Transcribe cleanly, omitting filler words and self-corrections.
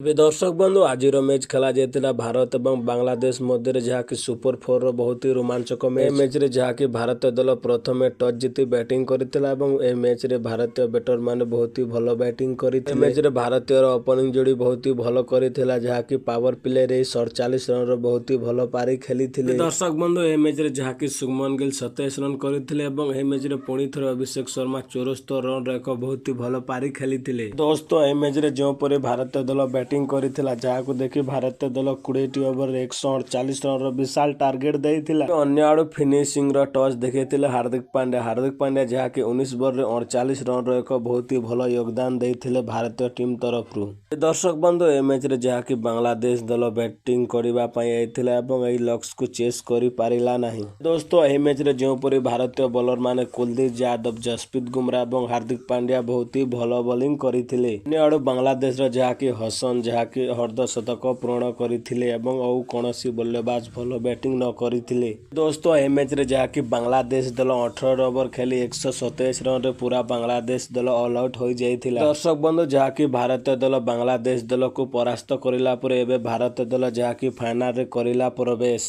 ଏବେ ଦର୍ଶକ ବନ୍ଧୁ ଆଜିର ମ୍ୟାଚ୍ ଖେଳା ଯାଇଥିଲା ଭାରତ ଏବଂ ବାଂଲାଦେଶ ମଧ୍ୟରେ, ଯାହାକି ସୁପର 4ର ବହୁତ ହି ରୋମାଞ୍ଚକ ମ୍ୟାଚ୍ରେ ଯାହାକି ଭାରତୀୟ ଦଳ ପ୍ରଥମେ ଟସ୍ ଜିତି ବ୍ୟାଟିଂ କରିଥିଲା ଏବଂ ଏହି ମ୍ୟାଚ୍ରେ ଭାରତୀୟ ବ୍ୟାଟରମାନେ ବହୁତ ହି ଭଲ ବ୍ୟାଟିଂ କରିଥିଲେ। ଏହି ମ୍ୟାଚ୍ରେ ଭାରତୀୟର ଓପନିଂ ଯୋଡ଼ି ବହୁତ ହି ଭଲ କରିଥିଲା, ଯାହାକି ପାୱାର ପ୍ଲେରେ 47 ରନର ବହୁତ ହି ଭଲ ପାରି ଖେଳିଥିଲେ। ଦର୍ଶକ ବନ୍ଧୁ ଏହି ମ୍ୟାଚ୍ରେ ଯାହାକି ଶୁଭମନ ଗିଲ 27 ରନ୍ କରିଥିଲେ ଏବଂ ଏହି ମ୍ୟାଚ୍ରେ ପୁଣି ଥରେ ଅଭିଷେକ ଶର୍ମା 74 ରନ୍ର ଏକ ବହୁତ ହି ଭଲ ପାରି ଖେଳିଥିଲେ। ଦୋସ୍ତ ଏହି ମ୍ୟାଚ୍ରେ ଯେଉଁପରି ଭାରତୀୟ ଦଳ ବ୍ୟାଟିଂ କରିଥିଲା, ଯାହାକୁ ଦେଖି ଭାରତୀୟ ଦଳ 20ଟି ଓଭରରେ 148 ରନର ବିଶାଳ ଟାର୍ଗେଟ ଦେଇଥିଲା। ଅନ୍ୟ ଆଡୁ ଫିନିସିଂର ଟଚ୍ ଦେଖେଇଥିଲେ ହାର୍ଦ୍ଦିକ ପାଣ୍ଡ୍ୟା ଯାହାକି 19 ବଲରେ 38 ରନର ଏକ ବହୁତ ହି ଭଲ ଯୋଗଦାନ ଦେଇଥିଲେ ଭାରତୀୟ ଟିମ୍ ତରଫରୁ। ଦର୍ଶକ ବନ୍ଧୁ ଏହି ମ୍ୟାଚ୍ରେ ଯାହାକି ବାଂଲାଦେଶ ଦଳ ବ୍ୟାଟିଂ କରିବା ପାଇଁ ଯାଇଥିଲା ଏବଂ ଏହି ଲକ୍ସକୁ ଚେସ୍ କରିପାରିଲା ନାହିଁ। ଦୋସ୍ତ ଏହି ମ୍ୟାଚ୍ରେ ଯେଉଁପରି ଭାରତୀୟ ବୋଲରମାନେ କୁଲଦୀପ ଯାଦବ, ଜସପ୍ରୀତ ବୁମରା ଏବଂ ହାର୍ଦ୍ଦିକ ପାଣ୍ଡ୍ୟା ବହୁତ ହି ଭଲ ବୋଲିଂ କରିଥିଲେ। ଅନ୍ୟ ଆଡୁ ବାଂଲାଦେଶର ଯାହାକି ହସନ ଯାହାକି ଅର୍ଦ୍ଧଶତକ ପୂରଣ କରିଥିଲେ ଏବଂ ଆଉ କୌଣସି ବଲ୍ଲେବାଜ ଭଲ ବ୍ୟାଟିଂ ନ କରିଥିଲେ। ଦୋସ୍ତ ଏହି ମ୍ୟାଚ୍ରେ ଯାହାକି ବାଂଲାଦେଶ ଦଳ 18 ଓଭର ଖେଳି 127 ରନରେ ପୁରା ବାଂଲାଦେଶ ଦଳ ଅଲ୍ ଆଉଟ୍ ହୋଇଯାଇଥିଲା। ଦର୍ଶକ ବନ୍ଧୁ ଯାହାକି ଭାରତୀୟ ଦଳ ବାଂଲାଦେଶ ଦଳକୁ ପରାସ୍ତ କରିଲା ପରେ ଏବେ ଭାରତୀୟ ଦଳ ଯାହାକି ଫାଇନାଲରେ କରିଲା ପ୍ରବେଶ।